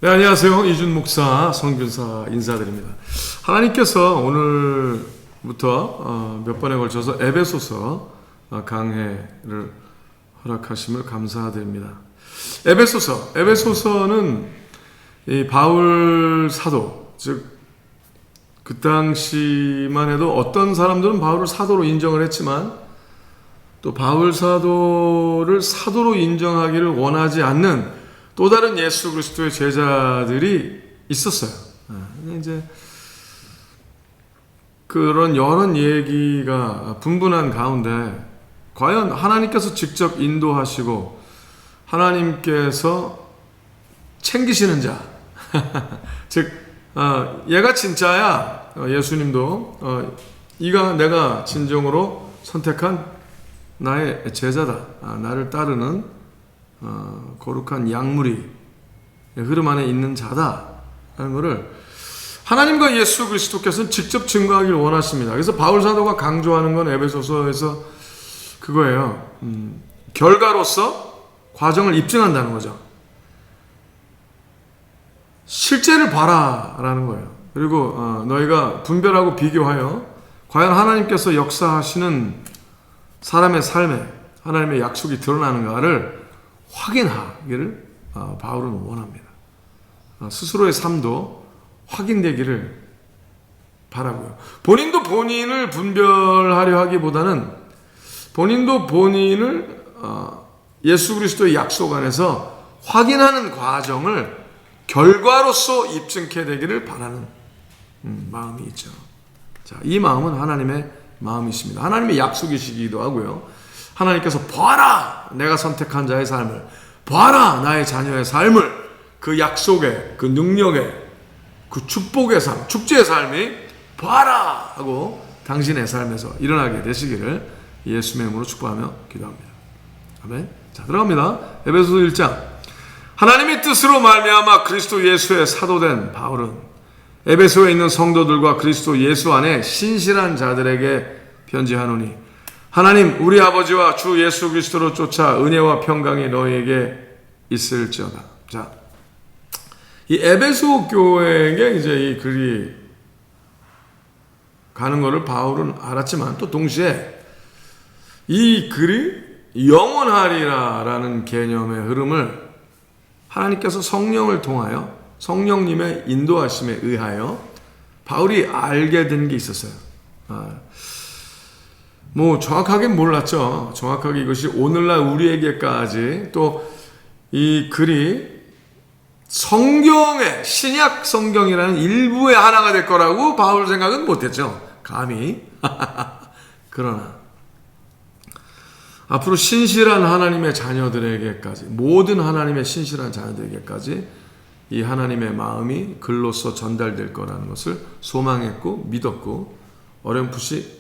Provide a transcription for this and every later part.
네, 안녕하세요. 이준 목사, 선교사 인사드립니다. 하나님께서 오늘부터 몇 번에 걸쳐서 에베소서 강해를 허락하심을 감사드립니다. 에베소서는 이 바울 사도, 즉 그 당시만 해도 어떤 사람들은 바울을 사도로 인정을 했지만 또 바울 사도를 사도로 인정하기를 원하지 않는 또 다른 예수 그리스도의 제자들이 있었어요. 이제 그런 여러 얘기가 분분한 가운데 과연 하나님께서 직접 인도하시고 하나님께서 챙기시는 자, 즉 얘가 진짜야. 예수님도 이가 내가 진정으로 선택한 나의 제자다. 나를 따르는 거룩한 양무리 흐름 안에 있는 자다 라는 것을 하나님과 예수 그리스도께서는 직접 증거하기를 원하십니다. 그래서 바울 사도가 강조하는 건 에베소서에서 그거예요. 결과로서 과정을 입증한다는 거죠. 실제를 봐라 라는 거예요. 그리고 너희가 분별하고 비교하여 과연 하나님께서 역사하시는 사람의 삶에 하나님의 약속이 드러나는가를 확인하기를 바울은 원합니다. 스스로의 삶도 확인되기를 바라고요. 본인도 본인을 분별하려 하기보다는 본인도 본인을 예수 그리스도의 약속 안에서 확인하는 과정을 결과로서 입증케 되기를 바라는 마음이 있죠. 자, 이 마음은 하나님의 마음이십니다. 하나님의 약속이시기도 하고요. 하나님께서 봐라 내가 선택한 자의 삶을, 봐라 나의 자녀의 삶을, 그 약속의 그 능력의 그 축복의 삶, 축제의 삶이 봐라 하고 당신의 삶에서 일어나게 되시기를 예수의 이름으로 축복하며 기도합니다. 아멘. 자, 들어갑니다. 에베소서 1장. 하나님의 뜻으로 말미암아 그리스도 예수의 사도된 바울은 에베소에 있는 성도들과 그리스도 예수 안에 신실한 자들에게 편지하노니 하나님 우리 아버지와 주 예수 그리스도로 쫓아 은혜와 평강이 너희에게 있을지어다. 자, 이 에베소 교회에게 이제 이 글이 가는 것을 바울은 알았지만 또 동시에 이 글이 영원하리라라는 개념의 흐름을 하나님께서 성령을 통하여 성령님의 인도하심에 의하여 바울이 알게 된 게 있었어요. 뭐 정확하게 몰랐죠. 정확하게 이것이 오늘날 우리에게까지 또 이 글이 성경의 신약 성경이라는 일부의 하나가 될 거라고 바울 생각은 못했죠. 감히. 그러나 앞으로 신실한 하나님의 자녀들에게까지, 모든 하나님의 신실한 자녀들에게까지 이 하나님의 마음이 글로써 전달될 거라는 것을 소망했고 믿었고 어렴풋이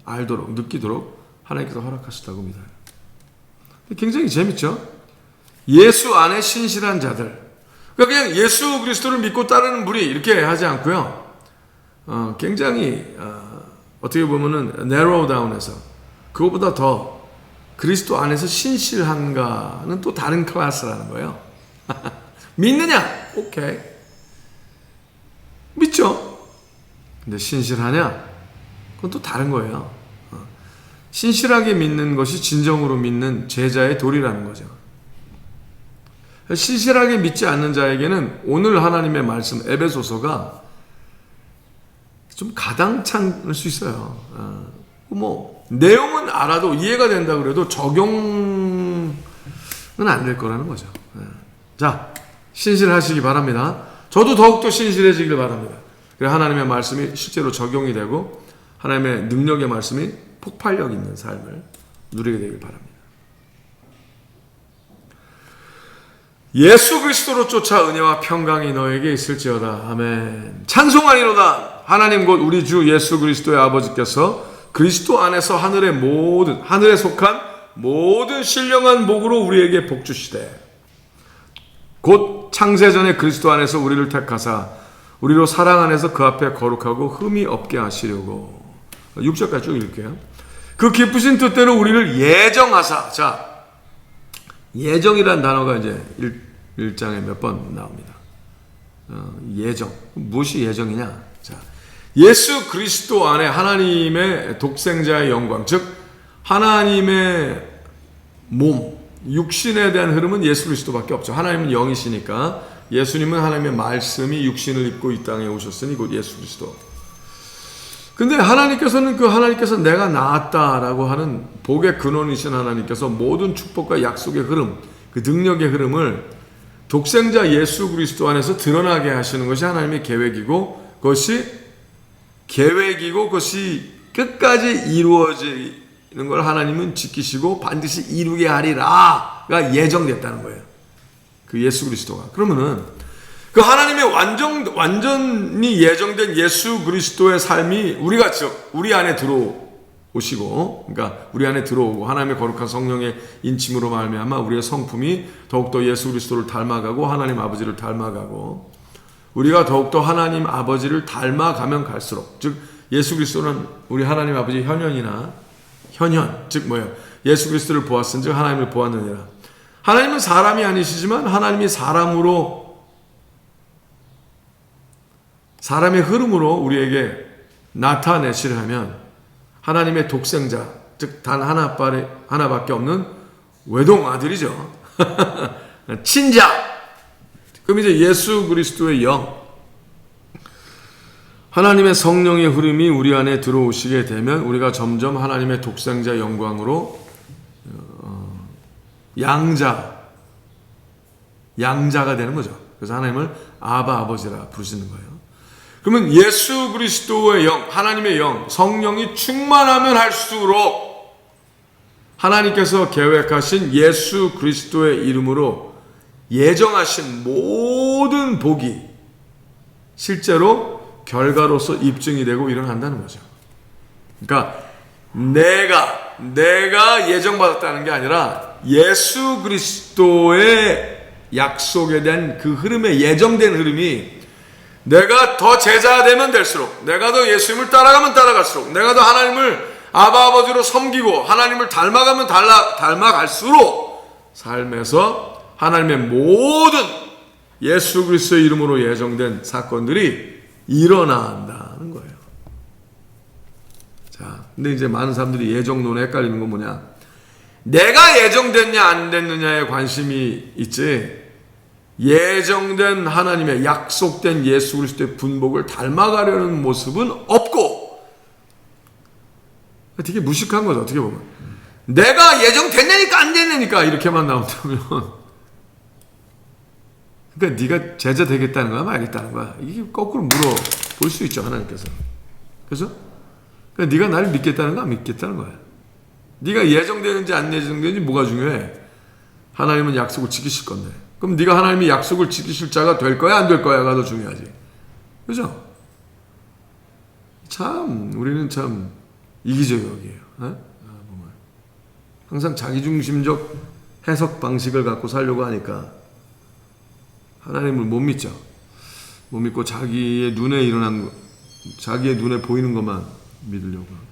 알도록, 느끼도록 하나님께서 허락하셨다고 믿어요. 굉장히 재밌죠? 예수 안에 신실한 자들. 그러니까 그냥 예수 그리스도를 믿고 따르는 무리 이렇게 하지 않고요. 굉장히 어떻게 보면은 narrow down해서 그것보다 더 그리스도 안에서 신실한가는 또 다른 클래스라는 거예요. 믿느냐? 오케이. 믿죠? 근데 신실하냐? 그건 또 다른 거예요. 신실하게 믿는 것이 진정으로 믿는 제자의 도리라는 거죠. 신실하게 믿지 않는 자에게는 오늘 하나님의 말씀 에베소서가 좀 가당찮을 수 있어요. 뭐 내용은 알아도 이해가 된다 그래도 적용은 안 될 거라는 거죠. 자, 신실하시기 바랍니다. 저도 더욱더 신실해지길 바랍니다. 그래 하나님의 말씀이 실제로 적용이 되고 하나님의 능력의 말씀이 폭발력 있는 삶을 누리게 되길 바랍니다. 예수 그리스도로 쫓아 은혜와 평강이 너에게 있을지어다. 아멘. 찬송하리로다. 하나님 곧 우리 주 예수 그리스도의 아버지께서 그리스도 안에서 하늘에 속한 모든 신령한 복으로 우리에게 복 주시되 곧 창세전에 그리스도 안에서 우리를 택하사 우리로 사랑 안에서 그 앞에 거룩하고 흠이 없게 하시려고. 6절까지 쭉 읽을게요. 그 기쁘신 뜻대로 우리를 예정하사. 자, 예정이라는 단어가 이제 1장에 몇 번 나옵니다. 예정. 무엇이 예정이냐? 자, 예수 그리스도 안에 하나님의 독생자의 영광, 즉 하나님의 몸, 육신에 대한 흐름은 예수 그리스도밖에 없죠. 하나님은 영이시니까 예수님은 하나님의 말씀이 육신을 입고 이 땅에 오셨으니 곧 예수 그리스도. 근데 하나님께서는 하나님께서 내가 나았다라고 하는 복의 근원이신 하나님께서 모든 축복과 약속의 흐름, 그 능력의 흐름을 독생자 예수 그리스도 안에서 드러나게 하시는 것이 하나님의 계획이고 그것이 끝까지 이루어지는 걸 하나님은 지키시고 반드시 이루게 하리라가 예정됐다는 거예요. 그 예수 그리스도가. 그러면은 그 하나님의 완전히 예정된 예수 그리스도의 삶이 우리 안에 들어오시고, 그러니까 우리 안에 들어오고 하나님의 거룩한 성령의 인침으로 말미암아 우리의 성품이 더욱더 예수 그리스도를 닮아가고 하나님 아버지를 닮아가고, 우리가 더욱더 하나님 아버지를 닮아가면 갈수록, 즉 예수 그리스도는 우리 하나님 아버지 현현, 즉 뭐예요? 예수 그리스도를 보았은즉 하나님을 보았느니라. 하나님은 사람이 아니시지만 하나님이 사람의 흐름으로 우리에게 나타내시려 하면 하나님의 독생자, 즉 단 하나밖에 없는 외동 아들이죠. 친자. 그럼 이제 예수 그리스도의 영, 하나님의 성령의 흐름이 우리 안에 들어오시게 되면 우리가 점점 하나님의 독생자 영광으로 양자가 되는 거죠. 그래서 하나님을 아버지라 부르시는 거예요. 그러면 예수 그리스도의 영, 하나님의 영, 성령이 충만하면 할수록 하나님께서 계획하신 예수 그리스도의 이름으로 예정하신 모든 복이 실제로 결과로서 입증이 되고 일어난다는 거죠. 그러니까 내가 예정받았다는 게 아니라 예수 그리스도의 약속에 대한 그 흐름에 예정된 흐름이 내가 더 제자가 되면 될수록, 내가 더 예수님을 따라가면 따라갈수록, 내가 더 하나님을 아버지로 섬기고 하나님을 닮아가면 닮아갈수록 삶에서 하나님의 모든 예수 그리스도의 이름으로 예정된 사건들이 일어난다는 거예요. 자, 근데 이제 많은 사람들이 예정론에 헷갈리는 건 뭐냐? 내가 예정됐냐 안 됐느냐에 관심이 있지, 예정된 하나님의 약속된 예수 그리스도의 분복을 닮아가려는 모습은 없고, 되게 무식한 거죠. 어떻게 보면 내가 예정됐냐니까 안 됐냐니까 이렇게만 나온다면 그러니까 네가 제자 되겠다는 거야 말겠다는 거야, 이게 거꾸로 물어볼 수 있죠 하나님께서. 그래서 그러니까 네가 나를 믿겠다는 거야 안 믿겠다는 거야. 네가 예정되는지 안 예정되는지 뭐가 중요해? 하나님은 약속을 지키실 건데, 그럼 네가 하나님이 약속을 지키실 자가 될 거야 안 될 거야가 더 중요하지. 그죠? 참 우리는 참 이기적이에요. 항상 자기중심적 해석 방식을 갖고 살려고 하니까 하나님을 못 믿죠. 못 믿고 자기의 눈에 보이는 것만 믿으려고 하고,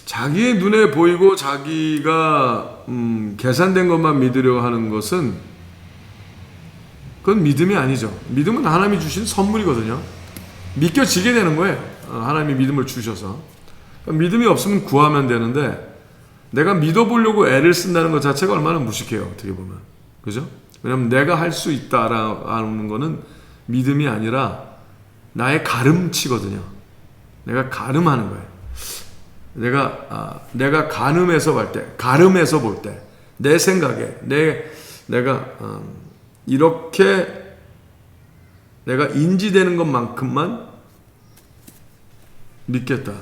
자기의 눈에 보이고 자기가 계산된 것만 믿으려고 하는 것은 그건 믿음이 아니죠. 믿음은 하나님이 주신 선물이거든요. 믿겨지게 되는 거예요. 하나님이 믿음을 주셔서. 그러니까 믿음이 없으면 구하면 되는데 내가 믿어보려고 애를 쓴다는 것 자체가 얼마나 무식해요. 어떻게 보면. 그죠? 왜냐하면 내가 할 수 있다라는 거는 믿음이 아니라 나의 가름치거든요. 내가 가름하는 거예요. 내가 가늠해서 볼 때, 내 생각에, 내가 이렇게 내가 인지되는 것만큼만 믿겠다.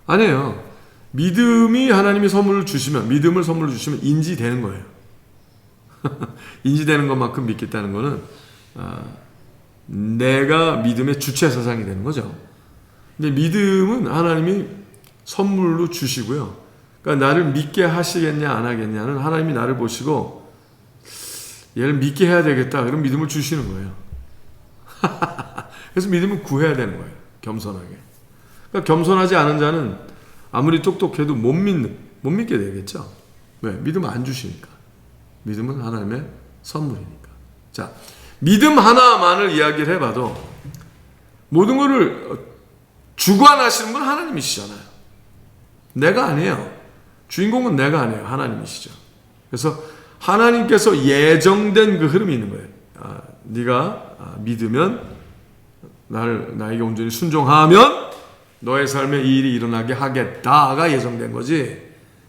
아니에요. 믿음이 하나님이 믿음을 선물로 주시면 인지되는 거예요. 인지되는 것만큼 믿겠다는 거는 내가 믿음의 주체 사상이 되는 거죠. 근데 믿음은 하나님이 선물로 주시고요. 그러니까 나를 믿게 하시겠냐 안 하겠냐는 하나님이 나를 보시고 얘를 믿게 해야 되겠다, 그럼 믿음을 주시는 거예요. 그래서 믿음은 구해야 되는 거예요. 겸손하게. 그러니까 겸손하지 않은 자는 아무리 똑똑해도 못 믿게 되겠죠. 왜? 믿음을 안 주시니까. 믿음은 하나님의 선물이니까. 자, 믿음 하나만을 이야기를 해봐도 모든 것을 주관하시는 분 하나님이시잖아요. 내가 아니에요. 주인공은 내가 아니에요. 하나님이시죠. 그래서 하나님께서 예정된 그 흐름이 있는 거예요. 네가 믿으면 나에게 온전히 순종하면 너의 삶에 이 일이 일어나게 하겠다가 예정된 거지,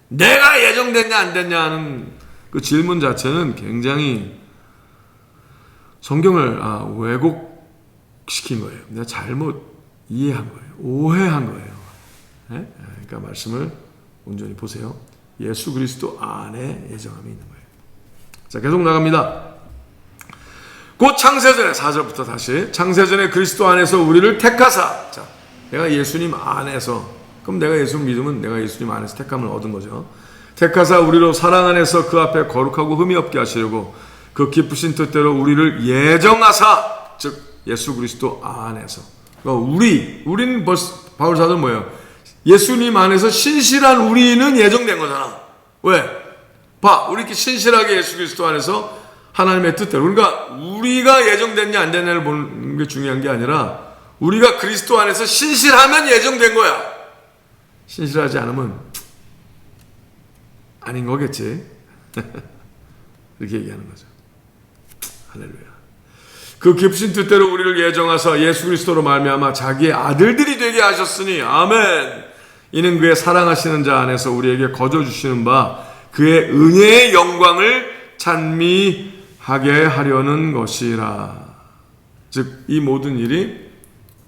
내가 예정됐냐 안 됐냐 하는 그 질문 자체는 굉장히 성경을 왜곡시킨 거예요. 내가 잘못 이해한 거예요. 오해한 거예요. 네? 그러니까 말씀을 온전히 보세요. 예수 그리스도 안에 예정함이 있는 거예요. 자, 계속 나갑니다. 곧 창세전에, 4절부터 다시, 창세전에 그리스도 안에서 우리를 택하사. 자, 내가 예수님 안에서, 그럼 내가 예수 믿으면 내가 예수님 안에서 택함을 얻은 거죠. 택하사 우리로 사랑 안에서 그 앞에 거룩하고 흠이 없게 하시려고 그 기쁘신 뜻대로 우리를 예정하사, 즉 예수 그리스도 안에서. 그러니까 우리는 벌써 바울 사도는 뭐예요? 예수님 안에서 신실한 우리는 예정된 거잖아. 왜? 봐, 우리 이렇게 신실하게 예수 그리스도 안에서 하나님의 뜻대로, 그러니까 우리가 예정됐냐 안 됐냐를 보는 게 중요한 게 아니라 우리가 그리스도 안에서 신실하면 예정된 거야. 신실하지 않으면 아닌 거겠지. 이렇게 얘기하는 거죠. 할렐루야. 그 기쁘신 뜻대로 우리를 예정하사 예수 그리스도로 말미암아 자기의 아들들이 되게 하셨으니, 아멘. 이는 그의 사랑하시는 자 안에서 우리에게 거저 주시는 바 그의 은혜의 영광을 찬미하게 하려는 것이라. 즉 이 모든 일이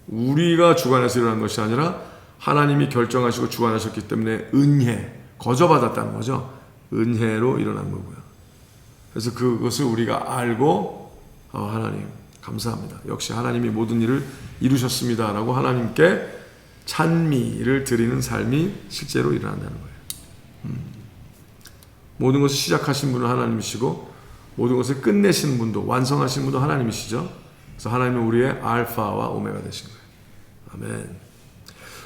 우리가 주관해서 일어난 것이 아니라 하나님이 결정하시고 주관하셨기 때문에 은혜, 거저 받았다는 거죠. 은혜로 일어난 거고요. 그래서 그것을 우리가 알고 하나님 감사합니다. 역시 하나님이 모든 일을 이루셨습니다 라고 하나님께 찬미를 드리는 삶이 실제로 일어난다는 거예요. 모든 것을 시작하신 분은 하나님이시고 모든 것을 끝내시는 분도, 완성하신 분도 하나님이시죠. 그래서 하나님은 우리의 알파와 오메가 되신 거예요. 아멘.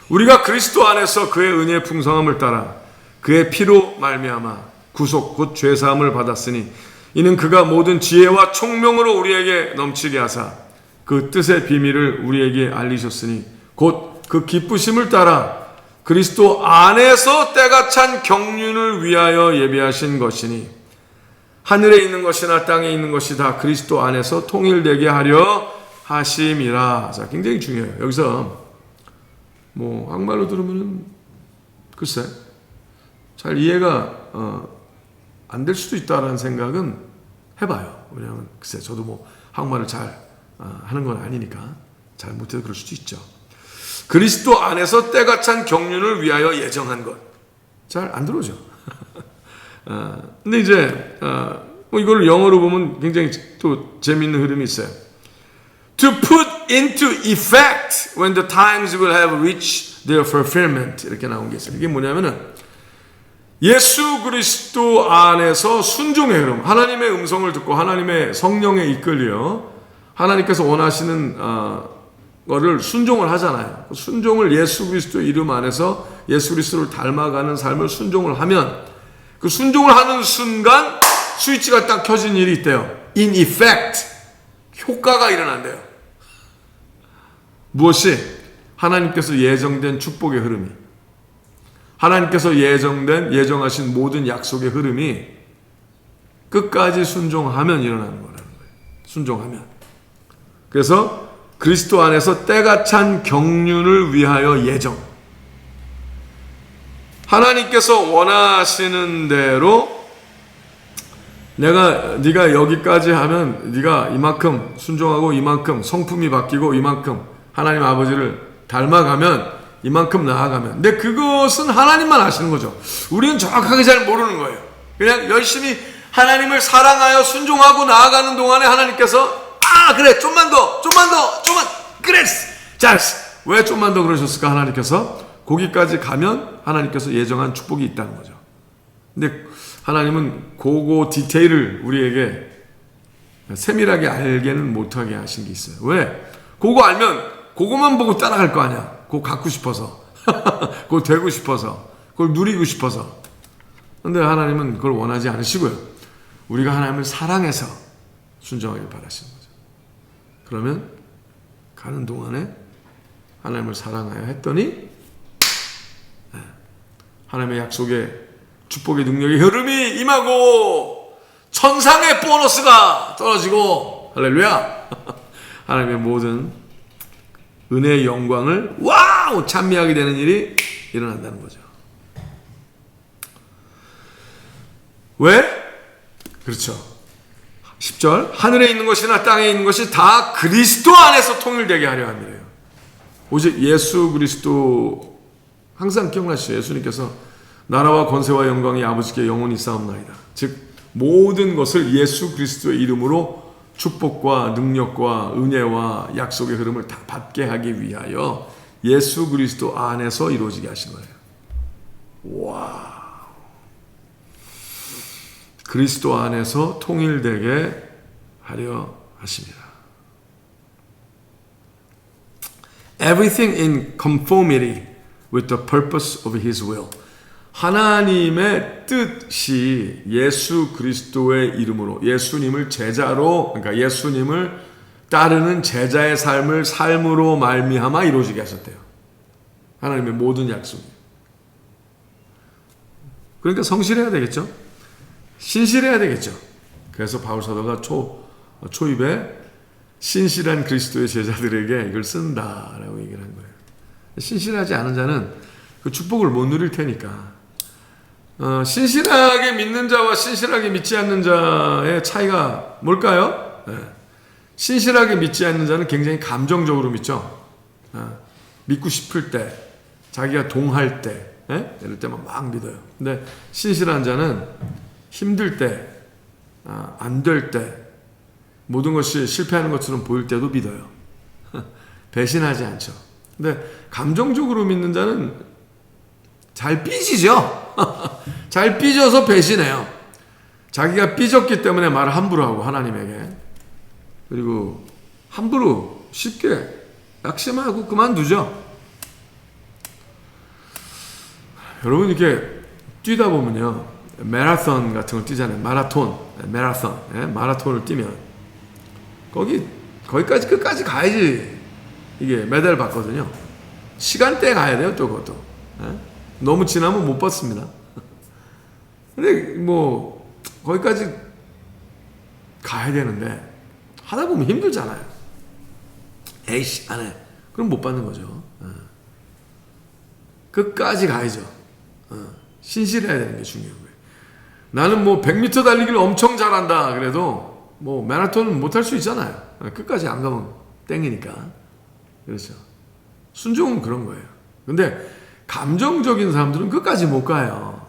우리가 그리스도 안에서 그의 은혜의 풍성함을 따라 그의 피로 말미암아 구속 곧 죄사함을 받았으니 이는 그가 모든 지혜와 총명으로 우리에게 넘치게 하사 그 뜻의 비밀을 우리에게 알리셨으니 곧 그 기쁘심을 따라 그리스도 안에서 때가 찬 경륜을 위하여 예비하신 것이니 하늘에 있는 것이나 땅에 있는 것이 다 그리스도 안에서 통일되게 하려 하심이라. 자, 굉장히 중요해요. 여기서 한말로 들으면은 글쎄 잘 이해가 안 될 수도 있다라는 생각은 해봐요. 왜냐하면 글쎄 저도 한국말을 잘 하는 건 아니니까 잘 못해서 그럴 수도 있죠. 그리스도 안에서 때가 찬 경륜을 위하여 예정한 것. 잘 안 들어오죠. 근데 이제 이걸 영어로 보면 굉장히 또 재미있는 흐름이 있어요. To put into effect when the times will have reached their fulfillment. 이렇게 나온 게 있어요. 이게 뭐냐면은 예수 그리스도 안에서 순종의 흐름, 하나님의 음성을 듣고 하나님의 성령에 이끌려 하나님께서 원하시는 거를 순종을 하잖아요. 순종을 예수 그리스도 이름 안에서 예수 그리스도를 닮아가는 삶을 순종을 하면 그 순종을 하는 순간 스위치가 딱 켜진 일이 있대요. In effect, 효과가 일어난대요. 무엇이? 하나님께서 예정된 축복의 흐름이, 하나님께서 예정하신 모든 약속의 흐름이 끝까지 순종하면 일어나는 거라는 거예요. 순종하면. 그래서 그리스도 안에서 때가 찬 경륜을 위하여 예정. 하나님께서 원하시는 대로 네가 여기까지 하면 네가 이만큼 순종하고 이만큼 성품이 바뀌고 이만큼 하나님 아버지를 닮아가면 이만큼 나아가면. 근데 그것은 하나님만 아시는 거죠. 우리는 정확하게 잘 모르는 거예요. 그냥 열심히 하나님을 사랑하여 순종하고 나아가는 동안에 하나님께서 그래 좀만 그랬어 잘했어. 왜 좀만 더 그러셨을까? 하나님께서 거기까지 가면 하나님께서 예정한 축복이 있다는 거죠. 근데 하나님은 그거 디테일을 우리에게 세밀하게 알게는 못하게 하신 게 있어요. 왜? 그거 알면 그거만 보고 따라갈 거 아니야. 그거 갖고 싶어서 그거 되고 싶어서 그걸 누리고 싶어서. 근데 하나님은 그걸 원하지 않으시고요. 우리가 하나님을 사랑해서 순종하길 바라시는 거죠. 그러면 가는 동안에 하나님을 사랑하여 했더니 하나님의 약속의 축복의 능력의 흐름이 임하고 천상의 보너스가 떨어지고 할렐루야 하나님의 모든 은혜의 영광을 와우 찬미하게 되는 일이 일어난다는 거죠. 왜? 그렇죠. 10절 하늘에 있는 것이나 땅에 있는 것이 다 그리스도 안에서 통일되게 하려 함이래요. 오직 예수 그리스도 항상 기억나시죠? 예수님께서 나라와 권세와 영광이 아버지께 영원히 싸움나이다. 즉 모든 것을 예수 그리스도의 이름으로 축복과 능력과 은혜와 약속의 흐름을 다 받게 하기 위하여 예수 그리스도 안에서 이루어지게 하신 거예요. 와, 그리스도 안에서 통일되게 하려 하십니다. Everything in conformity with the purpose of His will. 하나님의 뜻이 예수 그리스도의 이름으로 예수님을 제자로, 그러니까 예수님을 따르는 제자의 삶으로 말미암아 이루어지게 하셨대요. 하나님의 모든 약속이. 그러니까 성실해야 되겠죠. 신실해야 되겠죠. 그래서 바울 사도가 초입에 신실한 그리스도의 제자들에게 이걸 쓴다라고 얘기를 한 거예요. 신실하지 않은 자는 그 축복을 못 누릴 테니까. 신실하게 믿는 자와 신실하게 믿지 않는 자의 차이가 뭘까요? 신실하게 믿지 않는 자는 굉장히 감정적으로 믿죠. 믿고 싶을 때, 자기가 동할 때, 이럴 때만 막 믿어요. 근데 신실한 자는 힘들 때, 안 될 때, 모든 것이 실패하는 것처럼 보일 때도 믿어요. 배신하지 않죠. 근데 감정적으로 믿는 자는 잘 삐지죠. 잘 삐져서 배신해요. 자기가 삐졌기 때문에 말을 함부로 하고 하나님에게. 그리고 함부로 쉽게 낙심하고 그만두죠. 여러분 이렇게 뛰다 보면요. 마라톤 같은 걸 뛰잖아요. 마라톤을 뛰면 거기까지 끝까지 가야지 이게 메달 받거든요. 시간대에 가야 돼요. 또 그것도. 너무 지나면 못 받습니다. 근데 뭐 거기까지 가야 되는데 하다 보면 힘들잖아요. 에이씨 안 해. 그럼 못 받는 거죠. 끝까지 가야죠. 신실해야 되는 게 중요한 거예요. 나는 뭐 100m 달리기를 엄청 잘한다 그래도 뭐 마라톤은 못할 수 있잖아요. 끝까지 안 가면 땡이니까. 그렇죠. 순종은 그런 거예요. 근데 감정적인 사람들은 끝까지 못 가요.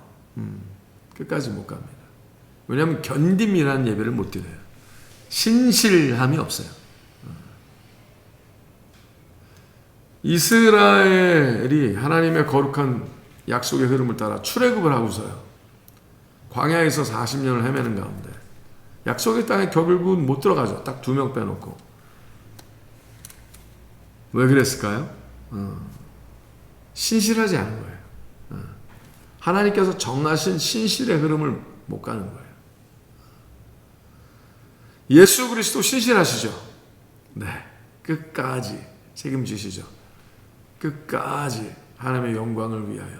끝까지 못 갑니다. 왜냐하면 견딤이라는 예배를 못 드려요. 신실함이 없어요. 이스라엘이 하나님의 거룩한 약속의 흐름을 따라 출애굽을 하고서요. 광야에서 40년을 헤매는 가운데 약속의 땅에 결국은 못 들어가죠. 딱 2명 빼놓고. 왜 그랬을까요? 신실하지 않은 거예요. 하나님께서 정하신 신실의 흐름을 못 가는 거예요. 예수 그리스도 신실하시죠? 네. 끝까지 책임지시죠. 끝까지 하나님의 영광을 위하여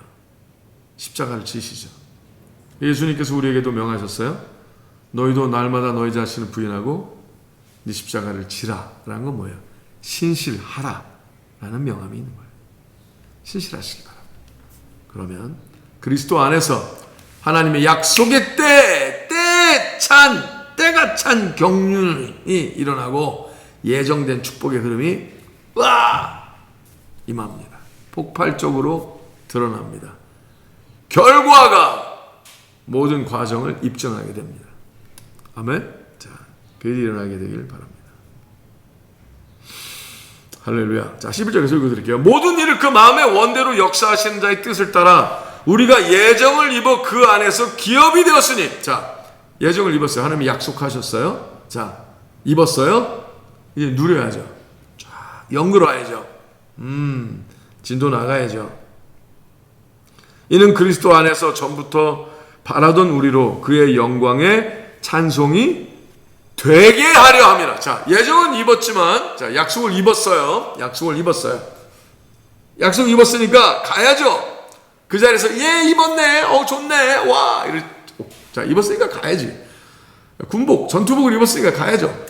십자가를 지시죠. 예수님께서 우리에게도 명하셨어요. 너희도 날마다 너희 자신을 부인하고 네 십자가를 지라. 라는 건 뭐예요? 신실하라. 라는 명함이 있는 거예요. 신실하시기 바랍니다. 그러면 그리스도 안에서 하나님의 약속의 때가 찬 경륜이 일어나고 예정된 축복의 흐름이 임합니다. 폭발적으로 드러납니다. 결과가 모든 과정을 입증하게 됩니다. 아멘. 자, 그 일이 일어나게 되길 바랍니다. 할렐루야. 자, 11절에서 읽어드릴게요. 모든 일을 그 마음의 원대로 역사하시는 자의 뜻을 따라 우리가 예정을 입어 그 안에서 기업이 되었으니. 자, 예정을 입었어요. 하나님이 약속하셨어요. 자, 입었어요. 이제 누려야죠. 쫙 연결해야죠. 진도 나가야죠. 이는 그리스도 안에서 전부터 바라던 우리로 그의 영광의 찬송이 되게 하려 함이라. 자, 예정은 입었지만, 자, 약속을 입었어요. 약속 입었으니까 가야죠. 그 자리에서, 예, 입었네. 좋네. 와. 자, 입었으니까 가야지. 군복, 전투복을 입었으니까 가야죠.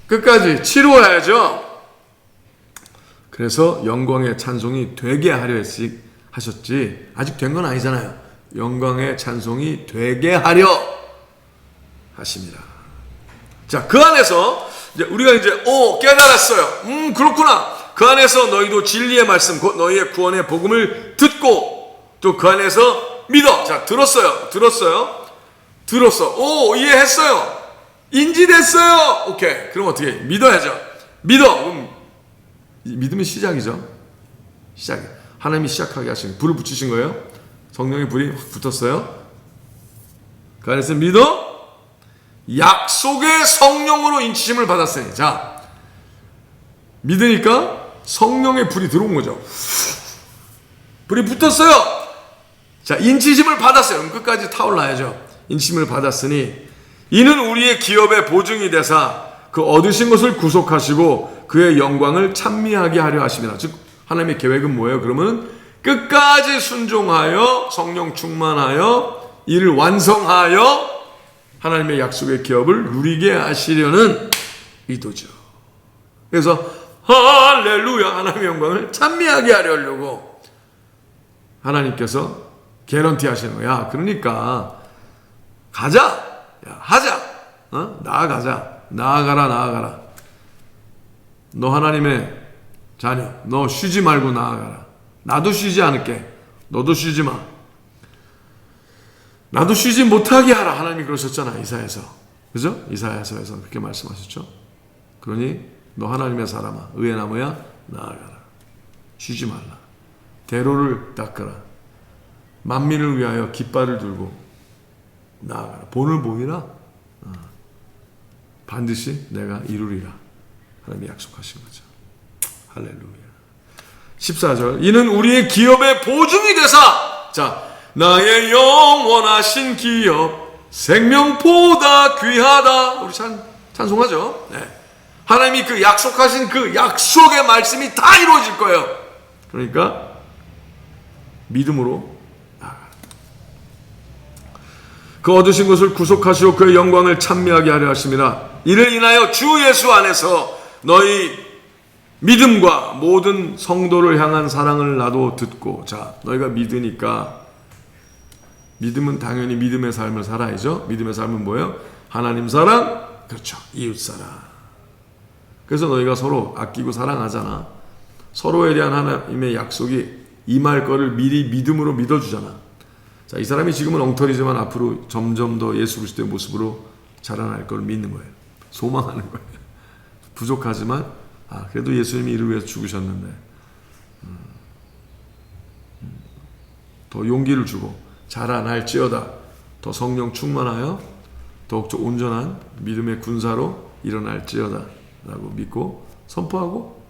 끝까지 치루어야죠. 그래서 영광의 찬송이 되게 하려 하셨지, 아직 된 건 아니잖아요. 영광의 찬송이 되게 하려 하십니다. 자, 그 안에서 우리가 깨달았어요. 그렇구나. 그 안에서 너희도 진리의 말씀, 곧 너희의 구원의 복음을 듣고, 또 그 안에서 믿어. 자, 들었어. 이해했어요. 인지됐어요. 오케이. 그럼 어떻게 해? 믿어야죠. 그럼 믿음의 시작이죠. 하나님이 시작하게 하신, 불을 붙이신 거예요. 성령의 불이 확 붙었어요. 그 안에서 믿어. 약속의 성령으로 인치심을 받았으니, 자, 믿으니까 성령의 불이 들어온 거죠. 불이 붙었어요. 자, 인치심을 받았어요. 그럼 끝까지 타올라야죠. 인치심을 받았으니 이는 우리의 기업의 보증이 되사 그 얻으신 것을 구속하시고 그의 영광을 찬미하게 하려 하심이라. 즉, 하나님의 계획은 뭐예요? 그러면 끝까지 순종하여 성령 충만하여 이를 완성하여 하나님의 약속의 기업을 누리게 하시려는 의도죠. 그래서 할렐루야, 하나님의 영광을 찬미하게 하려고 하나님께서 개런티 하시는 거야. 그러니까 가자, 하자, 나아가라. 너 하나님의 자녀, 너 쉬지 말고 나아가라. 나도 쉬지 않을게. 너도 쉬지 마. 나도 쉬지 못하게 하라. 하나님이 그러셨잖아, 이사야서. 그죠? 이사야서에서 그렇게 말씀하셨죠. 그러니 너 하나님의 사람아, 의의 나무야, 나아가라. 쉬지 말라. 대로를 닦으라. 만민을 위하여 깃발을 들고 나아가라. 본을 보이라. 반드시 내가 이루리라. 하나님이 약속하신 거죠. 할렐루야. 14절. 이는 우리의 기업의 보증이 되사, 자, 나의 영원하신 기업 생명보다 귀하다. 우리 찬송하죠. 네. 하나님이 그 약속하신 그 약속의 말씀이 다 이루어질 거예요. 그러니까 믿음으로 나아가라. 그 얻으신 것을 구속하시고 그의 영광을 찬미하게 하려 하심이라. 이를 인하여 주 예수 안에서 너희 믿음과 모든 성도를 향한 사랑을 나도 듣고. 자, 너희가 믿으니까, 믿음은 당연히 믿음의 삶을 살아야죠. 믿음의 삶은 뭐예요? 하나님 사랑, 그렇죠, 이웃 사랑. 그래서 너희가 서로 아끼고 사랑하잖아. 서로에 대한 하나님의 약속이 임할 거를 미리 믿음으로 믿어주잖아. 자, 이 사람이 지금은 엉터리지만 앞으로 점점 더 예수 그리스도의 모습으로 자라날 걸 믿는 거예요. 소망하는 거예요. 부족하지만 그래도 예수님이 이를 위해서 죽으셨는데 더 용기를 주고 자라날지어다. 더 성령 충만하여 더욱더 온전한 믿음의 군사로 일어날지어다 라고 믿고 선포하고,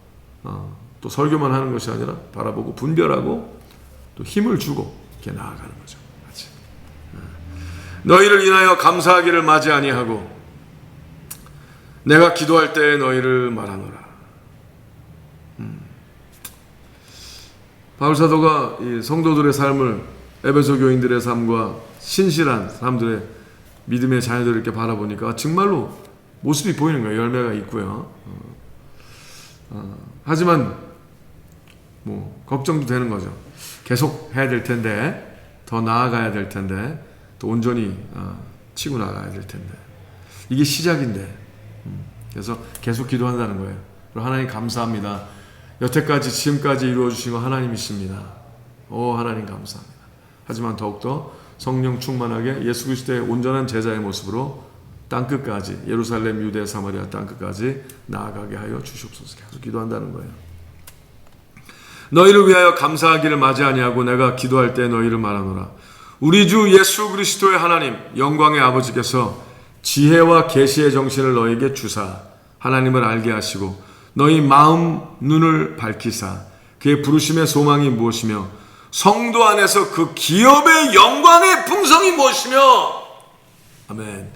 또 설교만 하는 것이 아니라 바라보고 분별하고 또 힘을 주고 이렇게 나아가는 거죠. 같이. 너희를 인하여 감사하기를 맞이 아니하고 내가 기도할 때에 너희를 말하노라. 바울 사도가 이 성도들의 삶을, 에베소 교인들의 삶과 신실한 사람들의 믿음의 자녀들을 이렇게 바라보니까 정말로 모습이 보이는 거예요. 열매가 있고요. 하지만 걱정도 되는 거죠. 계속 해야 될 텐데, 더 나아가야 될 텐데, 또 온전히 치고 나가야 될 텐데, 이게 시작인데. 그래서 계속 기도한다는 거예요. 그리고 하나님 감사합니다. 여태까지 지금까지 이루어주신 거 하나님이십니다. 하나님 감사합니다. 하지만 더욱더 성령 충만하게 예수 그리스도의 온전한 제자의 모습으로 땅끝까지, 예루살렘, 유대, 사마리아 땅끝까지 나아가게 하여 주시옵소서. 계속 기도한다는 거예요. 너희를 위하여 감사하기를 맞이 아니하고 내가 기도할 때 너희를 말하노라. 우리 주 예수 그리스도의 하나님 영광의 아버지께서 지혜와 계시의 정신을 너희에게 주사 하나님을 알게 하시고 너희 마음 눈을 밝히사 그의 부르심의 소망이 무엇이며 성도 안에서 그 기업의 영광의 풍성이 무엇이며, 아멘,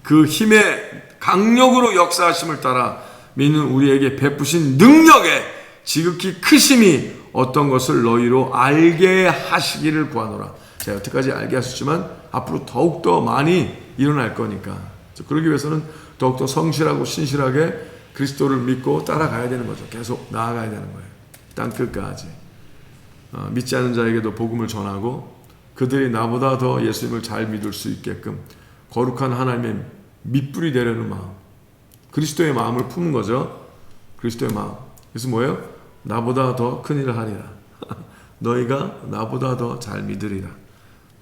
그 힘의 강력으로 역사하심을 따라 믿는 우리에게 베푸신 능력의 지극히 크심이 어떤 것을 너희로 알게 하시기를 구하노라. 제가 여태까지 알게 하셨지만 앞으로 더욱더 많이 일어날 거니까, 그러기 위해서는 더욱더 성실하고 신실하게 그리스도를 믿고 따라가야 되는 거죠. 계속 나아가야 되는 거예요. 땅끝까지. 믿지 않는 자에게도 복음을 전하고 그들이 나보다 더 예수님을 잘 믿을 수 있게끔 거룩한 하나님의 밑불이 되려는 마음, 그리스도의 마음을 품는 거죠. 그리스도의 마음. 그래서 뭐예요? 나보다 더 큰 일을 하리라. 너희가 나보다 더 잘 믿으리라.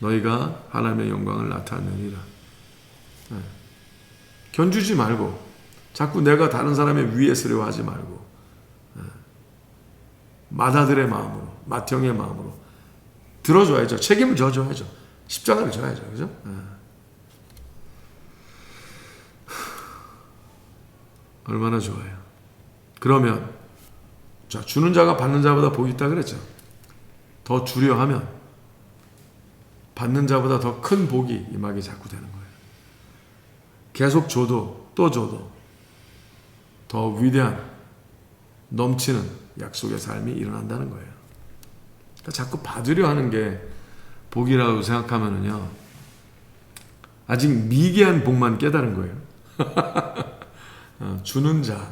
너희가 하나님의 영광을 나타내리라. 견주지 말고 자꾸 내가 다른 사람의 위에 서려 하지 말고 맏아들의 마음으로, 맏형의 마음으로 들어줘야죠. 책임을 져줘야죠. 십자가를 져야죠. 그죠? 얼마나 좋아요. 그러면 자, 주는 자가 받는 자보다 복이 있다 그랬죠. 더 주려 하면 받는 자보다 더 큰 복이 임하게 자꾸 되는 거예요. 계속 줘도 또 줘도 더 위대한 넘치는 약속의 삶이 일어난다는 거예요. 그러니까 자꾸 받으려 하는 게 복이라고 생각하면은요, 아직 미개한 복만 깨달은 거예요. 주는 자,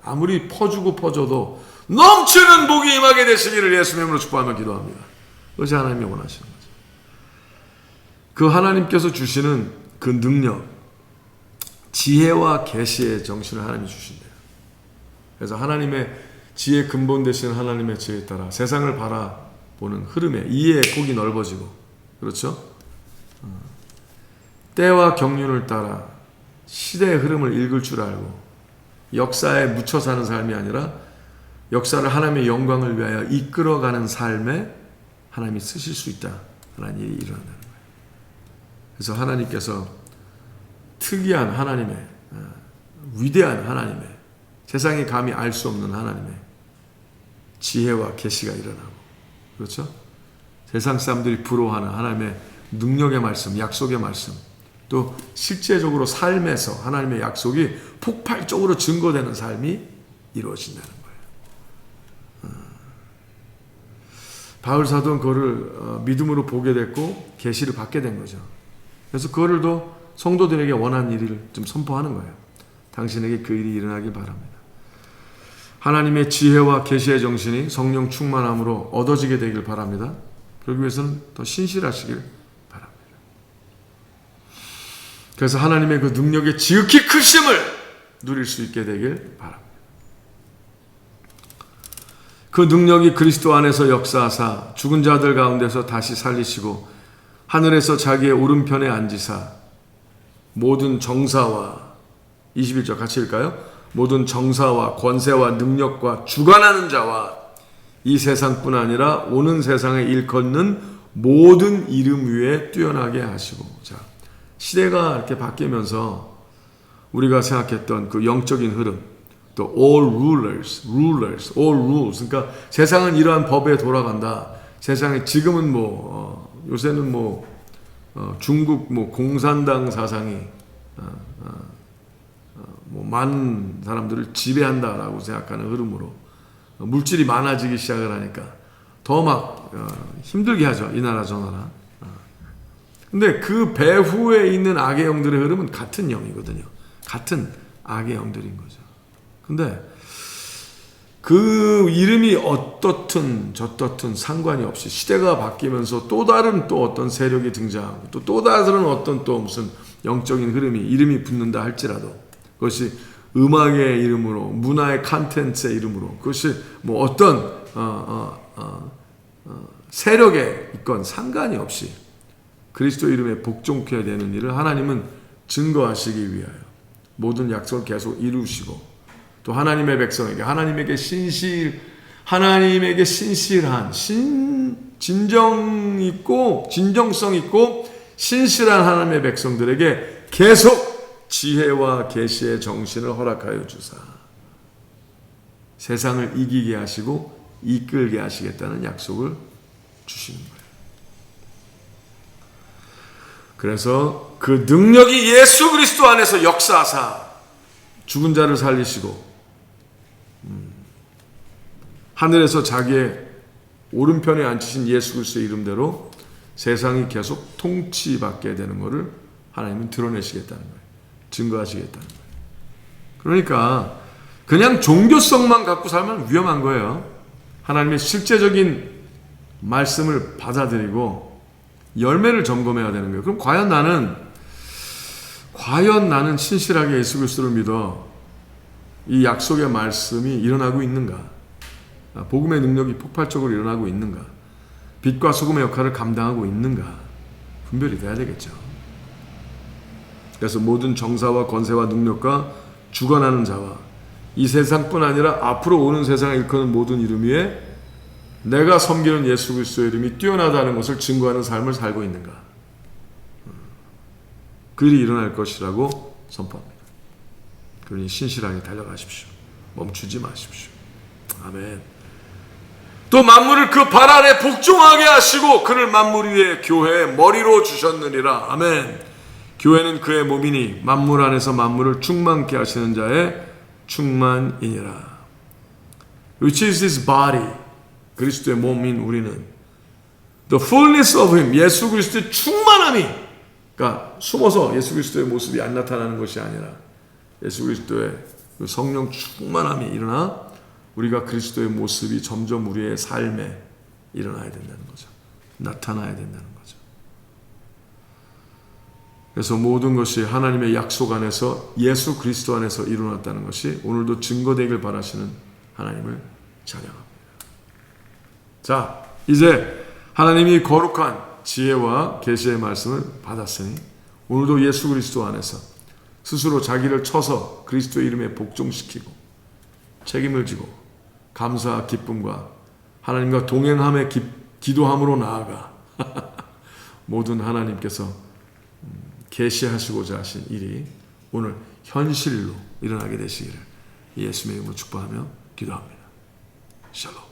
아무리 퍼주고 퍼줘도 넘치는 복이 임하게 되시기를 예수님의 이름으로 축복하며 기도합니다. 그것이 하나님이 원하시는 거죠. 그 하나님께서 주시는 그 능력, 지혜와 계시의 정신을 하나님이 주신대요. 그래서 하나님의 지혜 근본 되시는 하나님의 지혜에 따라 세상을 바라보는 흐름에 이해의 폭이 넓어지고, 그렇죠? 때와 경륜을 따라 시대의 흐름을 읽을 줄 알고 역사에 묻혀 사는 삶이 아니라 역사를 하나님의 영광을 위하여 이끌어가는 삶에 하나님이 쓰실 수 있다. 하나님 일이 일어난다는 거예요. 그래서 하나님께서 특이한 하나님의, 위대한 하나님의, 세상이 감히 알 수 없는 하나님의 지혜와 계시가 일어나고, 그렇죠? 세상 사람들이 부러워하는 하나님의 능력의 말씀, 약속의 말씀, 또 실제적으로 삶에서 하나님의 약속이 폭발적으로 증거되는 삶이 이루어진다는 거예요. 바울 사도는 그거를 믿음으로 보게 됐고 계시를 받게 된 거죠. 그래서 그거를 또 성도들에게 원한 일을 좀 선포하는 거예요. 당신에게 그 일이 일어나길 바랍니다. 하나님의 지혜와 계시의 정신이 성령 충만함으로 얻어지게 되길 바랍니다. 그러기 위해서는 더 신실하시길 바랍니다. 그래서 하나님의 그 능력의 지극히 크심을 누릴 수 있게 되길 바랍니다. 그 능력이 그리스도 안에서 역사하사 죽은 자들 가운데서 다시 살리시고 하늘에서 자기의 오른편에 앉으사 모든 정사와, 21절 같이 읽을까요? 모든 정사와 권세와 능력과 주관하는 자와 이 세상뿐 아니라 오는 세상에 일컫는 모든 이름 위에 뛰어나게 하시고. 자, 시대가 이렇게 바뀌면서 우리가 생각했던 그 영적인 흐름, 또 all rulers, all rules. 그러니까 세상은 이러한 법에 돌아간다. 세상에 지금은 요새는 중국 공산당 사상이 많은 사람들을 지배한다라고 생각하는 흐름으로 물질이 많아지기 시작을 하니까 더 막 힘들게 하죠. 이 나라 저 나라. 근데 그 배후에 있는 악의 영들의 흐름은 같은 영이거든요. 같은 악의 영들인 거죠. 근데 그 이름이 어떻든 저떻든 상관이 없이 시대가 바뀌면서 또 다른 또 어떤 세력이 등장하고 또 다른 어떤 또 무슨 영적인 흐름이 이름이 붙는다 할지라도 그것이 음악의 이름으로, 문화의 컨텐츠의 이름으로, 그것이 어떤 세력에 있건 상관이 없이 그리스도 이름에 복종해야 되는 일을 하나님은 증거하시기 위하여 모든 약속을 계속 이루시고, 또 하나님의 백성에게 하나님에게 신실한 진정 있고 진정성 있고 신실한 하나님의 백성들에게 계속 지혜와 계시의 정신을 허락하여 주사 세상을 이기게 하시고 이끌게 하시겠다는 약속을 주시는 거예요. 그래서 그 능력이 예수 그리스도 안에서 역사하사 죽은 자를 살리시고 하늘에서 자기의 오른편에 앉히신 예수 그리스도의 이름대로 세상이 계속 통치받게 되는 것을 하나님은 드러내시겠다는 거예요. 증거하시겠다는 거예요. 그러니까 그냥 종교성만 갖고 살면 위험한 거예요. 하나님의 실제적인 말씀을 받아들이고 열매를 점검해야 되는 거예요. 그럼 과연 나는 신실하게 예수 그리스도를 믿어 이 약속의 말씀이 일어나고 있는가? 복음의 능력이 폭발적으로 일어나고 있는가? 빛과 소금의 역할을 감당하고 있는가? 분별이 돼야 되겠죠. 그래서 모든 정사와 권세와 능력과 주관하는 자와 이 세상뿐 아니라 앞으로 오는 세상을 일컫는 모든 이름 위에 내가 섬기는 예수 그리스도의 이름이 뛰어나다는 것을 증거하는 삶을 살고 있는가? 그 일이 일어날 것이라고 선포합니다. 그러니 신실하게 달려가십시오. 멈추지 마십시오. 아멘. 또 만물을 그 발 아래 복종하게 하시고 그를 만물 위에 교회의 머리로 주셨느니라. 아멘. 교회는 그의 몸이니 만물 안에서 만물을 충만케 하시는 자의 충만이니라. Which is his body. 그리스도의 몸인 우리는 the fullness of him. 예수 그리스도의 충만함이, 그러니까 숨어서 예수 그리스도의 모습이 안 나타나는 것이 아니라 예수 그리스도의 그 성령 충만함이 일어나 우리가 그리스도의 모습이 점점 우리의 삶에 일어나야 된다는 거죠. 나타나야 된다는 거죠. 그래서 모든 것이 하나님의 약속 안에서 예수 그리스도 안에서 일어났다는 것이 오늘도 증거되길 바라시는 하나님을 찬양합니다. 자, 이제 하나님이 거룩한 지혜와 계시의 말씀을 받았으니 오늘도 예수 그리스도 안에서 스스로 자기를 쳐서 그리스도의 이름에 복종시키고 책임을 지고 감사와 기쁨과 하나님과 동행함의 기도함으로 나아가 모든 하나님께서 계시하시고자 하신 일이 오늘 현실로 일어나게 되시기를 예수님의 이름으로 축복하며 기도합니다. 샬롬.